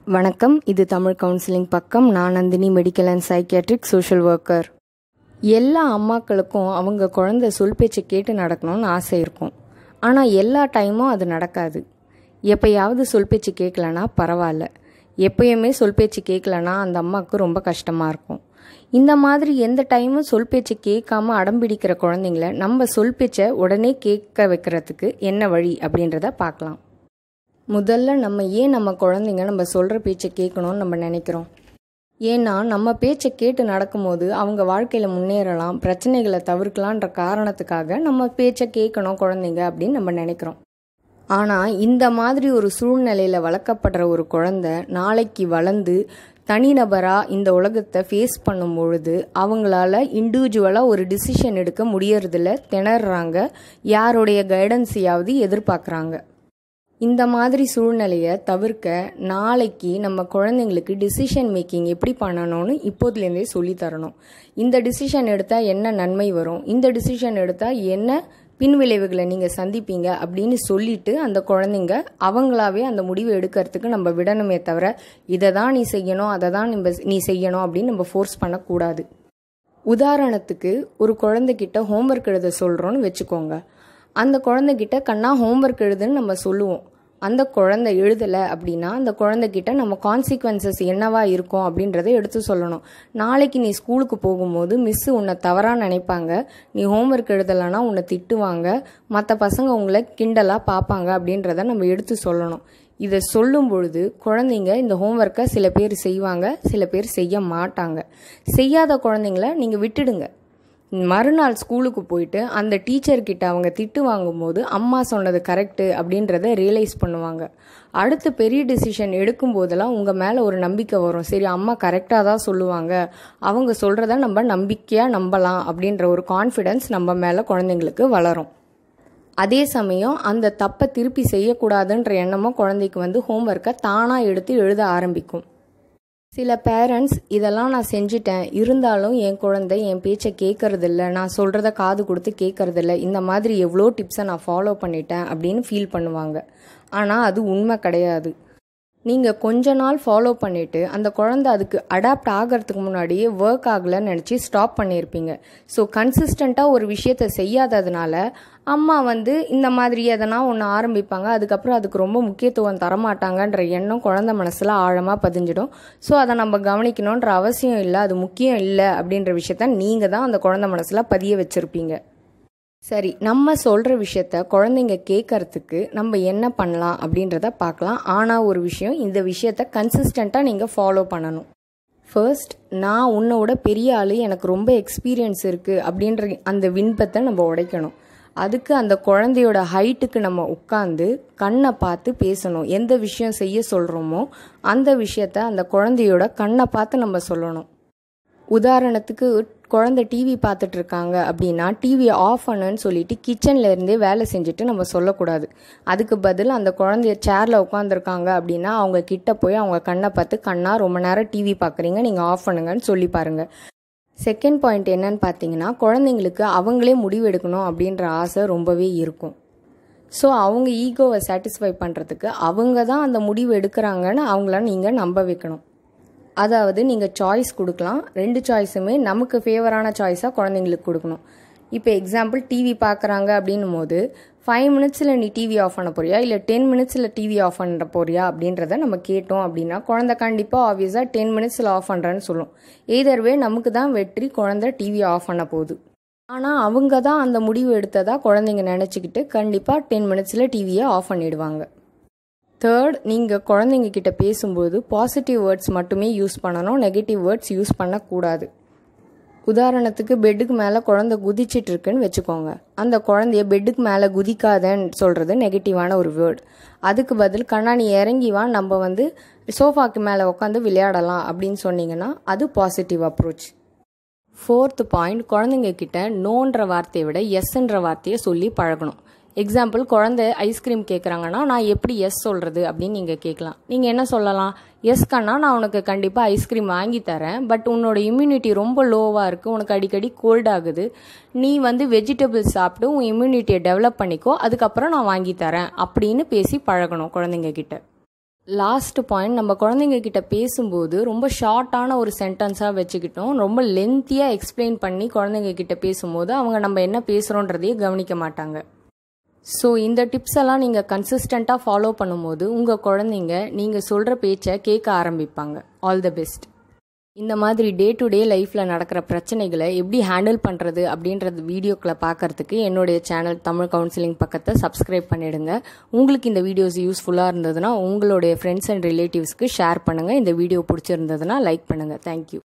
வணக்கம். இது தமிழ் கவுன்சிலிங் பக்கம். நான் Nandini, medical and psychiatric social worker. எல்லா அம்மாக்களுக்கும் அவங்க குழந்தை சொல் பேச்சை கேட்டு நடக்கணும்னு ஆசை இருக்கும். ஆனால் எல்லா டைமும் அது நடக்காது. எப்போயாவது சொல் பேச்சு கேட்கலன்னா பரவாயில்ல, எப்பயுமே சொல் பேச்சு கேட்கலன்னா அந்த அம்மாவுக்கு ரொம்ப கஷ்டமாக இருக்கும். இந்த மாதிரி எந்த டைமும் சொல் பேச்சு கேட்காம அடம்பிடிக்கிற குழந்தைங்கள நம்ம சொல் பேச்சை உடனே கேட்க வைக்கிறதுக்கு என்ன வழி அப்படின்றத பார்க்கலாம். முதல்ல நம்ம குழந்தைங்க நம்ம சொல்கிற பேச்சை கேட்கணும்னு நம்ம நினைக்கிறோம். ஏன்னா நம்ம பேச்சை கேட்டு நடக்கும்போது அவங்க வாழ்க்கையில் முன்னேறலாம், பிரச்சனைகளை தவிர்க்கலான்ற காரணத்துக்காக நம்ம பேச்சை கேட்கணும் குழந்தைங்க அப்படின்னு நம்ம நினைக்கிறோம். ஆனால் இந்த மாதிரி ஒரு சூழ்நிலையில் வளர்க்கப்படுற ஒரு குழந்தை நாளைக்கு வளர்ந்து தனிநபராக இந்த உலகத்தை ஃபேஸ் பண்ணும் பொழுது அவங்களால இண்டிவிஜுவலாக ஒரு டிசிஷன் எடுக்க முடியறதில்ல, திணறாங்க, யாருடைய கைடன்ஸையாவது எதிர்பார்க்குறாங்க. இந்த மாதிரி சூழ்நிலையை தவிர்க்க நாளைக்கு நம்ம குழந்தைங்களுக்கு டிசிஷன் மேக்கிங் எப்படி பண்ணணும்னு இப்போதுலேருந்தே சொல்லித்தரணும். இந்த டிசிஷன் எடுத்தால் என்ன நன்மை வரும், இந்த டிசிஷன் எடுத்தால் என்ன பின்விளைவுகளை நீங்கள் சந்திப்பீங்க அப்படின்னு சொல்லிட்டு அந்த குழந்தைங்க அவங்களாவே அந்த முடிவை எடுக்கிறதுக்கு நம்ம விடணுமே தவிர இதை தான் நீ செய்யணும், அதை தான் நீ செய்யணும் அப்படின்னு நம்ம ஃபோர்ஸ் பண்ணக்கூடாது. உதாரணத்துக்கு ஒரு குழந்தைகிட்ட ஹோம்ஒர்க் எழுத சொல்கிறோன்னு வச்சுக்கோங்க. அந்த குழந்தைகிட்ட கண்ணா ஹோம்ஒர்க் எழுதுன்னு நம்ம சொல்லுவோம். அந்த குழந்தை எழுதலை அப்படின்னா அந்த குழந்தைகிட்ட நம்ம கான்சிக்வன்சஸ் என்னவா இருக்கும் அப்படின்றத எடுத்து சொல்லணும். நாளைக்கு நீ ஸ்கூலுக்கு போகும்போது மிஸ்ஸு உன்னை தவறாக நினைப்பாங்க, நீ ஹோம்ஒர்க் எழுதலைன்னா உன்னை திட்டுவாங்க, மற்ற பசங்க உங்களை கிண்டலாக பார்ப்பாங்க அப்படின்றத நம்ம எடுத்து சொல்லணும். இதை சொல்லும் பொழுது குழந்தைங்க இந்த ஹோம்ஒர்க்கை சில பேர் செய்வாங்க, சில பேர் செய்ய மாட்டாங்க. செய்யாத குழந்தைங்கள நீங்கள் விட்டுடுங்க. மறுநாள் ஸ்கூலுக்கு போயிட்டு அந்த டீச்சர்கிட்ட அவங்க திட்டு வாங்கும்போது அம்மா சொன்னது கரெக்டு அப்படின்றத ரியலைஸ் பண்ணுவாங்க. அடுத்து பெரிய டிசிஷன் எடுக்கும் போதெல்லாம் உங்கள் மேலே ஒரு நம்பிக்கை வரும். சரி, அம்மா கரெக்டாக தான் சொல்லுவாங்க, அவங்க சொல்கிறத நம்ம நம்பிக்கையாக நம்பலாம் அப்படின்ற ஒரு கான்ஃபிடென்ஸ் நம்ம மேலே குழந்தைங்களுக்கு வளரும். அதே சமயம் அந்த தப்பை திருப்பி செய்யக்கூடாதுன்ற எண்ணமும் குழந்தைக்கு ஹோம்ஒர்க்கை தானாக எடுத்து எழுத ஆரம்பிக்கும். சில பேரண்ட்ஸ் இதெல்லாம் நான் செஞ்சிட்டேன், இருந்தாலும் என் குழந்தை என் பேச்சை கேட்கறதில்ல, நான் சொல்கிறத காது கொடுத்து கேட்கறதில்ல, இந்த மாதிரி எவ்வளோ டிப்ஸை நான் ஃபாலோ பண்ணிட்டேன் அப்படின்னு ஃபீல் பண்ணுவாங்க. ஆனால் அது உண்மை கிடையாது. நீங்கள் கொஞ்ச நாள் ஃபாலோ பண்ணிவிட்டு அந்த குழந்தை அதுக்கு அடாப்ட் ஆகிறதுக்கு முன்னாடியே ஒர்க் ஆகலைன்னு நினச்சி ஸ்டாப் பண்ணியிருப்பீங்க. ஸோ கன்சிஸ்டண்ட்டாக ஒரு விஷயத்தை செய்யாததுனால அம்மா இந்த மாதிரி எதனா ஒன்று ஆரம்பிப்பாங்க, அதுக்கப்புறம் அதுக்கு ரொம்ப முக்கியத்துவம் தரமாட்டாங்கன்ற எண்ணம் குழந்தை மனசில் ஆழமாக பதிஞ்சிடும். ஸோ அதை நம்ம கவனிக்கணுன்ற அவசியம் இல்லை, அது முக்கியம் இல்லை அப்படின்ற விஷயத்த நீங்கள் தான் அந்த குழந்தை மனசில் பதிய வச்சுருப்பீங்க. சரி, நம்ம சொல்கிற விஷயத்த குழந்தைங்க கேட்கறதுக்கு நம்ம என்ன பண்ணலாம் அப்படின்றத பார்க்கலாம். ஆனால் ஒரு விஷயம், இந்த விஷயத்த கன்சிஸ்டண்ட்டாக நீங்கள் ஃபாலோ பண்ணணும். ஃபர்ஸ்ட், நான் உன்னோட பெரிய ஆள், எனக்கு ரொம்ப எக்ஸ்பீரியன்ஸ் இருக்குது அப்படின்ற அந்த விண்பத்தை நம்ம உடைக்கணும். அதுக்கு அந்த குழந்தையோட ஹைட்டுக்கு நம்ம உட்காந்து கண்ணை பார்த்து பேசணும். எந்த விஷயம் செய்ய சொல்கிறோமோ அந்த விஷயத்த அந்த குழந்தையோட கண்ணை பார்த்து நம்ம சொல்லணும். உதாரணத்துக்கு குழந்தை டிவி பார்த்துட்டு இருக்காங்க அப்படின்னா டிவியை ஆஃப் பண்ணுன்னு சொல்லிட்டு கிச்சன்ல இருந்தே வேலை செஞ்சுட்டு நம்ம சொல்லக்கூடாது. அதுக்கு பதில் அந்த குழந்தைய சேரில் உட்காந்துருக்காங்க அப்படின்னா அவங்க கிட்ட போய் அவங்க கண்ணை பார்த்து, கண்ணா ரொம்ப நேரம் டிவி பார்க்குறீங்க, நீங்கள் ஆஃப் பண்ணுங்கன்னு சொல்லி பாருங்கள். செகண்ட் பாயிண்ட் என்னன்னு பார்த்தீங்கன்னா, குழந்தைங்களுக்கு அவங்களே முடிவு எடுக்கணும் அப்படின்ற ஆசை ரொம்பவே இருக்கும். ஸோ அவங்க ஈகோவை சாட்டிஸ்ஃபை பண்ணுறதுக்கு அவங்க தான் அந்த முடிவு எடுக்கிறாங்கன்னு அவங்கள நீங்கள் நம்ப வைக்கணும். அதாவது நீங்கள் சாய்ஸ் கொடுக்கலாம், 2 சாய்ஸுமே நமக்கு ஃபேவரான சாய்ஸாக குழந்தைங்களுக்கு கொடுக்கணும். இப்போ எக்ஸாம்பிள் டிவி பார்க்குறாங்க அப்படின்னும் போது 5 மினிட்ஸில் நீ டிவி ஆஃப் பண்ண போறியா, இல்லை 10 மினிட்ஸில் டிவி ஆஃப் பண்ண போறியா அப்படின்றத நம்ம கேட்டோம் அப்படின்னா குழந்தை கண்டிப்பாக ஆப்வியஸாக 10 மினிட்ஸில் ஆஃப் பண்ணுறேன்னு சொல்லும். எய்தர்வே நமக்கு தான் வெற்றி, குழந்தை டிவி ஆஃப் பண்ண போகுது. ஆனால் அவங்க தான் அந்த முடிவு எடுத்ததாக குழந்தைங்க நினச்சிக்கிட்டு கண்டிப்பாக 10 மினிட்ஸில் டிவியை ஆஃப் பண்ணிடுவாங்க. தேர்ட், நீங்கள் குழந்தைங்க கிட்ட பேசும்போது பாசிட்டிவ் வேர்ட்ஸ் மட்டுமே யூஸ் பண்ணணும், நெகட்டிவ் வேர்ட்ஸ் யூஸ் பண்ணக்கூடாது. உதாரணத்துக்கு பெட்டுக்கு மேலே குழந்தை குதிச்சிட்டு இருக்குன்னு வச்சுக்கோங்க. அந்த குழந்தைய பெட்டுக்கு மேலே குதிக்காதன்னு சொல்கிறது நெகட்டிவான ஒரு வேர்ட். அதுக்கு பதில் கண்ணா நீ இறங்கி வா, நம்ம சோஃபாக்கு மேலே உட்காந்து விளையாடலாம் அப்படின்னு சொன்னீங்கன்னா அது பாசிட்டிவ் அப்ரோச். ஃபோர்த் பாயிண்ட், குழந்தைங்க கிட்ட நோன்ற வார்த்தையை விட எஸ்ன்ற வார்த்தையை சொல்லி பழகணும். எக்ஸாம்பிள், குழந்தை ஐஸ்கிரீம் கேட்குறாங்கன்னா நான் எப்படி எஸ் சொல்கிறது அப்படின்னு நீங்கள் கேட்கலாம். நீங்கள் என்ன சொல்லலாம், எஸ் கண்ணா நான் உனக்கு கண்டிப்பாக ஐஸ்கிரீம் வாங்கி தரேன், பட் உன்னோட இம்யூனிட்டி ரொம்ப லோவாக இருக்குது, உனக்கு அடிக்கடி கோல்ட் ஆகுது, நீ வெஜிடபிள்ஸ் சாப்பிட்டு உன் இம்யூனிட்டியை டெவலப் பண்ணிக்கோ, அதுக்கப்புறம் நான் வாங்கி தரேன் அப்படின்னு பேசி பழகணும் குழந்தைங்க கிட்ட. லாஸ்ட் பாயிண்ட், நம்ம குழந்தைங்க கிட்ட பேசும்போது ரொம்ப ஷார்ட்டான ஒரு சென்டென்ஸாக வச்சுக்கிட்டோம். ரொம்ப லென்த்தியாக எக்ஸ்பிளைன் பண்ணி குழந்தைங்க கிட்ட பேசும்போது அவங்க நம்ம என்ன பேசுகிறோன்றதையே கவனிக்க மாட்டாங்க. ஸோ இந்த டிப்ஸ் எல்லாம் நீங்கள் கன்சிஸ்டண்ட்டாக ஃபாலோ பண்ணும்போது உங்கள் குழந்தைங்க நீங்கள் சொல்கிற பேச்சை கேட்க ஆரம்பிப்பாங்க. All the best. இந்த மாதிரி டே டு டே லைஃப்பில் நடக்கிற பிரச்சனைகளை எப்படி ஹேண்டில் பண்ணுறது அப்படின்றது வீடியோக்களை பார்க்கறதுக்கு என்னுடைய சேனல் தமிழ் கவுன்சிலிங் பக்கத்தை சப்ஸ்கிரைப் பண்ணிடுங்க. உங்களுக்கு இந்த வீடியோஸ் யூஸ்ஃபுல்லாக இருந்ததுன்னா உங்களுடைய ஃப்ரெண்ட்ஸ் அண்ட் ரிலேட்டிவ்ஸ்க்கு ஷேர் பண்ணுங்கள். இந்த வீடியோ பிடிச்சிருந்ததுன்னா லைக் பண்ணுங்கள். தேங்க்யூ.